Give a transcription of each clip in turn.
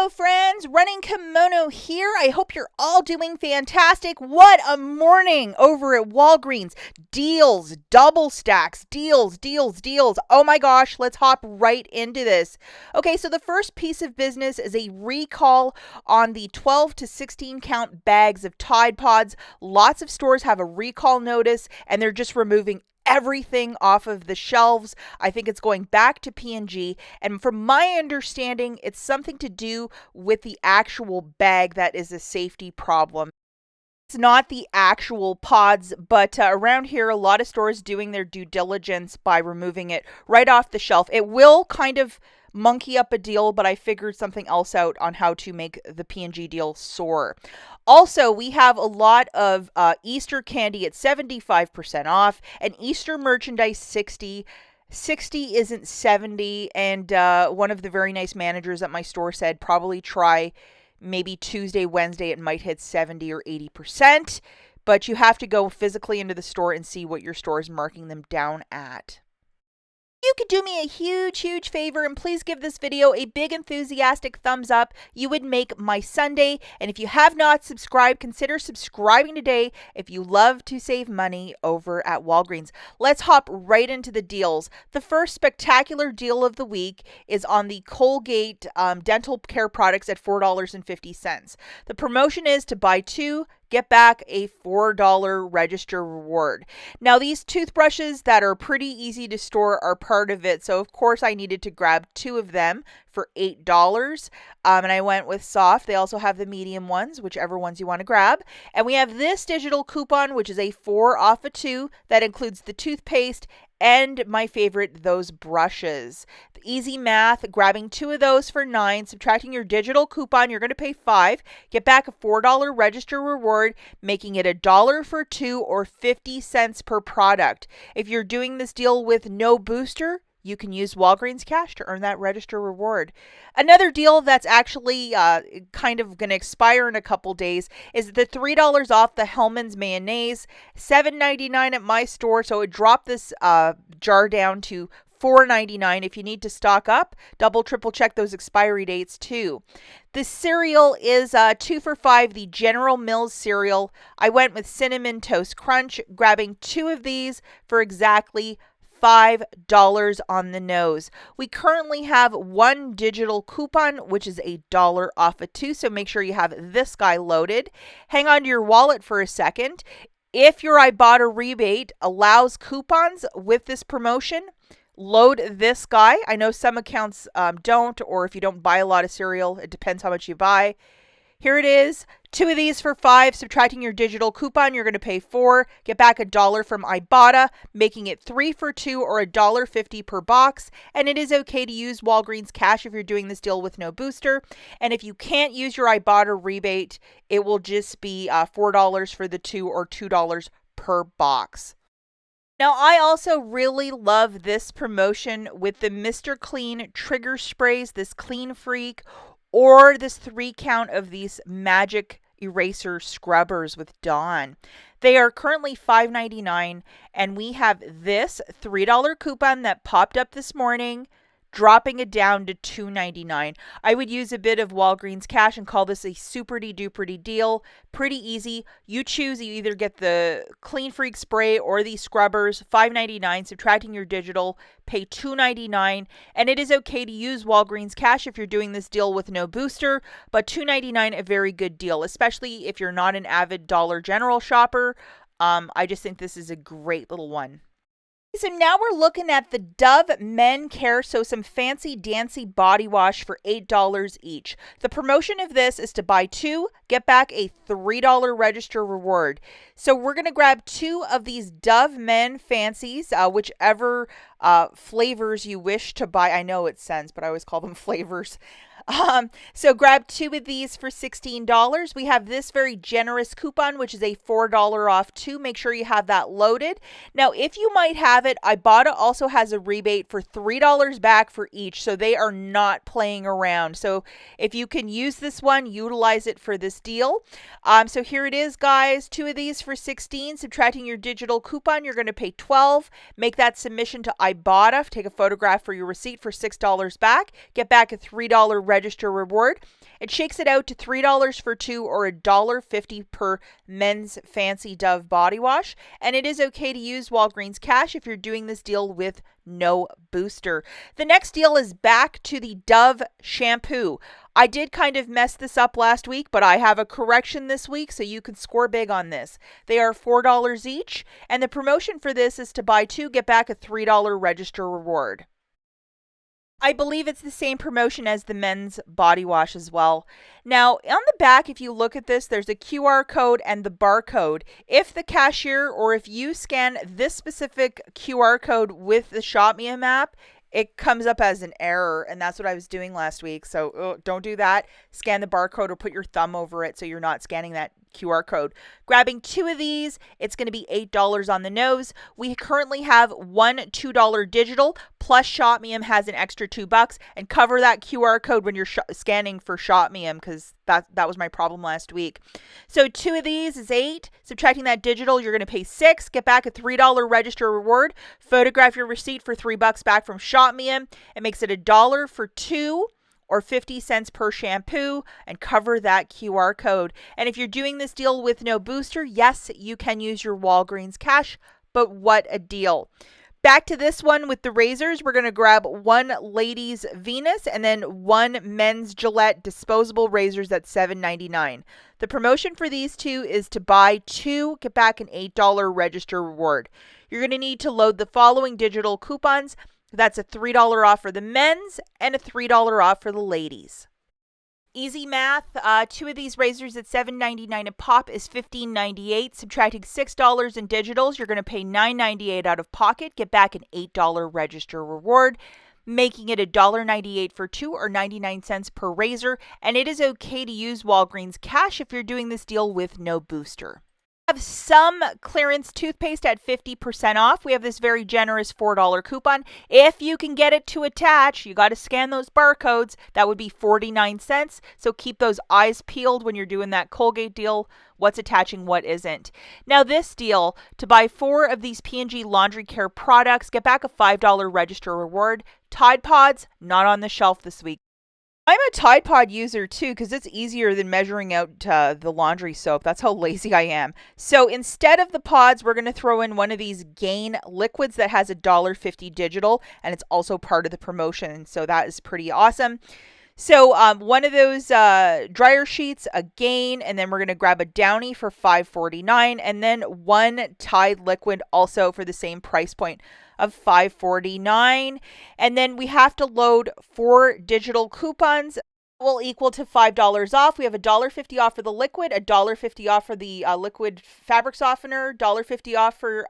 Hello friends, Running Kimono here. I hope you're all doing fantastic. What a morning over at Walgreens. Deals, double stacks, deals. Oh my gosh, let's hop right into this. Okay, so the first piece of business is a recall on the 12 to 16 count bags of Tide Pods. Lots of stores have a recall notice and they're just removing everything off of the shelves. I think it's going back to P&G, and from my understanding, it's something to do with the actual bag that is a safety problem. It's not the actual pods, but around here, a lot of stores doing their due diligence by removing it right off the shelf. It will kind of monkey up a deal, but I figured something else out on how to make the P&G deal soar. Also, we have a lot of Easter candy at 75% off and Easter merchandise 60. 60 isn't 70, and one of the very nice managers at my store said probably try maybe Tuesday, Wednesday, it might hit 70 or 80%, but you have to go physically into the store and see what your store is marking them down at. You could do me a huge favor and please give this video a big enthusiastic thumbs up. You would make my Sunday. And if you have not subscribed, consider subscribing today if you love to save money over at Walgreens. Let's hop right into the deals. The first spectacular deal of the week is on the Colgate dental care products at $4.50. The promotion is to buy two, get back a $4 register reward. Now, these toothbrushes that are pretty easy to store are part of it. So, of course, I needed to grab two of them for $8. And I went with soft. They also have the medium ones, whichever ones you want to grab. And we have this digital coupon, which is a 4 off of 2. That includes the toothpaste and my favorite, those brushes. The easy math, grabbing two of those for $9, subtracting your digital coupon, you're going to pay $5, get back a $4 register reward, making it $1 for two or 50 cents per product. If you're doing this deal with no booster, you can use Walgreens cash to earn that register reward. Another deal that's actually kind of going to expire in a couple days is the $3 off the Hellmann's mayonnaise, $7.99 at my store. So it dropped this jar down to $4.99. If you need to stock up, double, triple check those expiry dates too. The cereal is 2 for $5, the General Mills cereal. I went with Cinnamon Toast Crunch, grabbing two of these for exactly $5 on the nose. We currently have one digital coupon, which is $1 off of 2. So make sure you have this guy loaded. Hang on to your wallet for a second. If your IBOTTA rebate allows coupons with this promotion, load this guy. I know some accounts don't, or if you don't buy a lot of cereal, it depends how much you buy. Here it is. Two of these for $5, subtracting your digital coupon, you're going to pay $4, get back $1 from IBOTTA, making it 3 for 2 or $1.50 per box. And it is okay to use Walgreens cash if you're doing this deal with no booster. And if you can't use your IBOTTA rebate, it will just be $4 for the two or $2 per box. Now, I also really love this promotion with the Mr. Clean trigger sprays, this Clean Freak, or this 3 count of these magic eraser scrubbers with Dawn. They are currently $5.99, and we have this $3 coupon that popped up this morning, dropping it down to $2.99. I would use a bit of Walgreens cash and call this a super-duper deal. Pretty easy. You choose. You either get the Clean Freak spray or these scrubbers, $5.99, subtracting your digital, pay $2.99. And it is okay to use Walgreens cash if you're doing this deal with no booster, but $2.99, a very good deal, especially if you're not an avid Dollar General shopper. I just think this is a great little one. So now we're looking at the Dove Men+Care, so some fancy dancy body wash for $8 each. The promotion of this is to buy two, get back a $3 register reward. So we're going to grab two of these Dove Men Fancies, whichever flavors you wish to buy. I know it's scents, but I always call them flavors. So grab two of these for $16. We have this very generous coupon, which is a $4 off too. Make sure you have that loaded. Now, if you might have it, IBOTTA also has a rebate for $3 back for each. So they are not playing around. So if you can use this one, utilize it for this deal. So here it is, guys. Two of these for $16. Subtracting your digital coupon, you're going to pay $12. Make that submission to IBOTTA. Take a photograph for your receipt for $6 back. Get back a $3 register reward. It shakes it out to $3 for 2 or $1.50 per Men's Fancy Dove body wash. And it is okay to use Walgreens cash if you're doing this deal with no booster. The next deal is back to the Dove shampoo. I did kind of mess this up last week, but I have a correction this week, so you can score big on this. They are $4 each, and the promotion for this is to buy 2, get back a $3 register reward. I believe it's the same promotion as the men's body wash as well. Now, on the back, if you look at this, there's a QR code and the barcode. If the cashier or if you scan this specific QR code with the ShopMe app, it comes up as an error, and that's what I was doing last week. So don't do that. Scan the barcode or put your thumb over it so you're not scanning that QR code. Grabbing 2 of these, it's going to be $8 on the nose. We currently have one $2 digital, plus ShopMe has an extra $2, and cover that QR code when you're scanning for ShopMe, because that was my problem last week. So 2 of these is $8. Subtracting that digital, you're going to pay $6. Get back a $3 register reward. Photograph your receipt for $3 back from ShopMe. It makes it $1 for 2. Or 50 cents per shampoo, and cover that QR code. And if you're doing this deal with no booster, yes, you can use your Walgreens cash, but what a deal. Back to this one with the razors, we're going to grab 1 ladies Venus and then 1 men's Gillette disposable razors at $7.99. The promotion for these 2 is to buy 2, get back an $8 register reward. You're going to need to load the following digital coupons. That's a $3 off for the men's and a $3 off for the ladies. Easy math, 2 of these razors at $7.99 a pop is $15.98. Subtracting $6 in digitals, you're going to pay $9.98 out of pocket. Get back an $8 register reward, making it $1.98 for 2 or 99 cents per razor. And it is okay to use Walgreens cash if you're doing this deal with no booster. Have some clearance toothpaste at 50% off. We have this very generous $4 coupon. If you can get it to attach, you got to scan those barcodes. That would be 49 cents. So keep those eyes peeled when you're doing that Colgate deal. What's attaching, what isn't. Now this deal, to buy 4 of these P&G laundry care products, get back a $5 register reward. Tide Pods, not on the shelf this week. I'm a Tide Pod user too, because it's easier than measuring out the laundry soap. That's how lazy I am. So instead of the pods, we're going to throw in one of these Gain liquids that has a $1.50 digital, and it's also part of the promotion. So that is pretty awesome. So one of those dryer sheets, a Gain, and then we're going to grab a Downy for $5.49, and then 1 Tide liquid also for the same price point of $5.49. And then we have to load 4 digital coupons. Will equal to $5 off. We have $1.50 off for the liquid, $1.50 off for the liquid fabric softener, $1.50 off for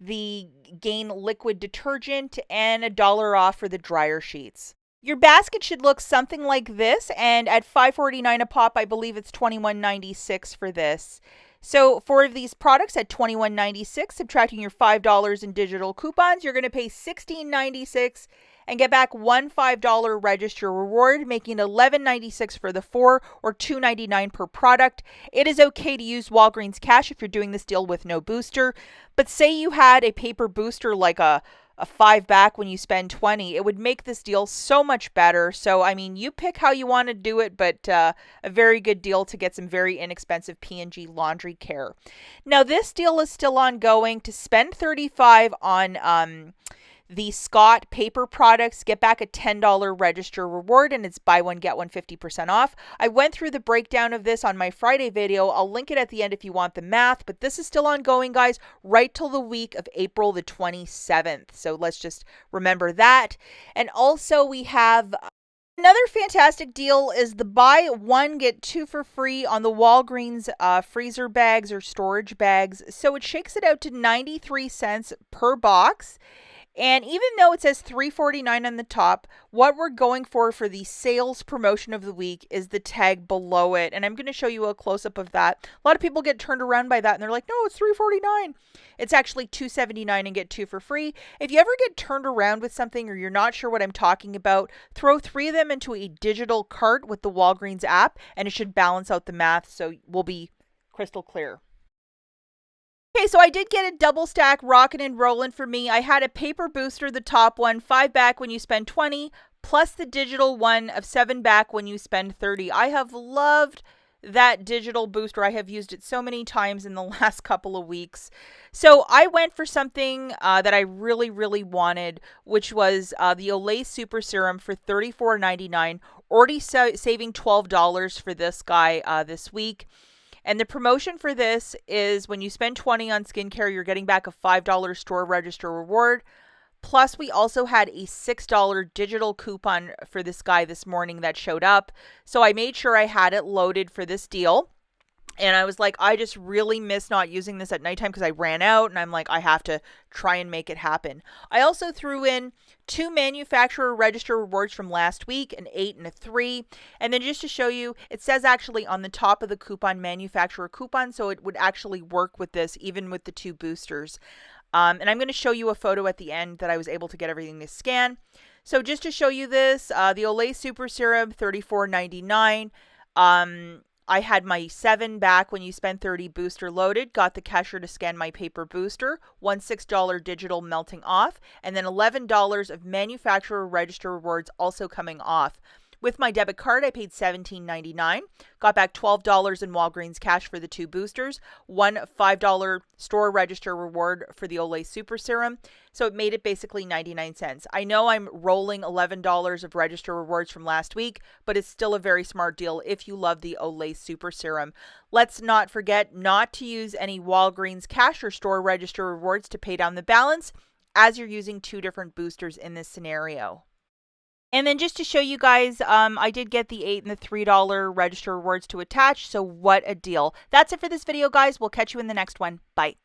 the Gain liquid detergent, and $1 off for the dryer sheets. Your basket should look something like this, and at $5.49 a pop, I believe it's $21.96 for this. So 4 of these products at $21.96, subtracting your $5 in digital coupons, you're going to pay $16.96 and get back one $5 register reward, making $11.96 for the 4 or $2.99 per product. It is okay to use Walgreens cash if you're doing this deal with no booster, but say you had a paper booster like a 5 back when you spend $20, it would make this deal so much better. So, I mean, you pick how you want to do it, but a very good deal to get some very inexpensive P&G laundry care. Now, this deal is still ongoing. To spend $35 on the Scott paper products, get back a $10 register reward, and it's buy one, get one 50% off. I went through the breakdown of this on my Friday video. I'll link it at the end if you want the math, but this is still ongoing, guys, right till the week of April the 27th. So let's just remember that. And also we have another fantastic deal is the buy one, get 2 for free on the Walgreens freezer bags or storage bags. So it shakes it out to 93 cents per box. And even though it says $3.49 on the top, what we're going for the sales promotion of the week is the tag below it. And I'm going to show you a close-up of that. A lot of people get turned around by that and they're like, no, it's $3.49. It's actually $2.79 and get 2 for free. If you ever get turned around with something or you're not sure what I'm talking about, throw 3 of them into a digital cart with the Walgreens app and it should balance out the math, so we'll be crystal clear. Okay, so I did get a double stack rockin' and rollin' for me. I had a paper booster, the top one, 5 back when you spend 20, plus the digital one of 7 back when you spend 30. I have loved that digital booster. I have used it so many times in the last couple of weeks. So I went for something that I really, really wanted, which was the Olay Super Serum for $34.99. Already saving $12 for this guy this week. And the promotion for this is when you spend 20 on skincare, you're getting back a $5 store register reward. Plus, we also had a $6 digital coupon for this guy this morning that showed up. So I made sure I had it loaded for this deal. And I was like, I just really miss not using this at nighttime because I ran out, and I'm like, I have to try and make it happen. I also threw in 2 manufacturer register rewards from last week, an 8 and a 3. And then just to show you, it says actually on the top of the coupon, manufacturer coupon, so it would actually work with this, even with the 2 boosters. And I'm going to show you a photo at the end that I was able to get everything to scan. So just to show you this, the Olay Super Serum, $34.99. I had my 7 back when you spend 30 booster loaded, got the cashier to scan my paper booster, one $6 digital melting off, and then $11 of manufacturer register rewards also coming off. With my debit card, I paid $17.99, got back $12 in Walgreens cash for the 2 boosters, one $5 store register reward for the Olay Super Serum, so it made it basically 99 cents. I know I'm rolling $11 of register rewards from last week, but it's still a very smart deal if you love the Olay Super Serum. Let's not forget not to use any Walgreens cash or store register rewards to pay down the balance, as you're using 2 different boosters in this scenario. And then just to show you guys, I did get the $8 and the $3 register rewards to attach. So what a deal. That's it for this video, guys. We'll catch you in the next one. Bye.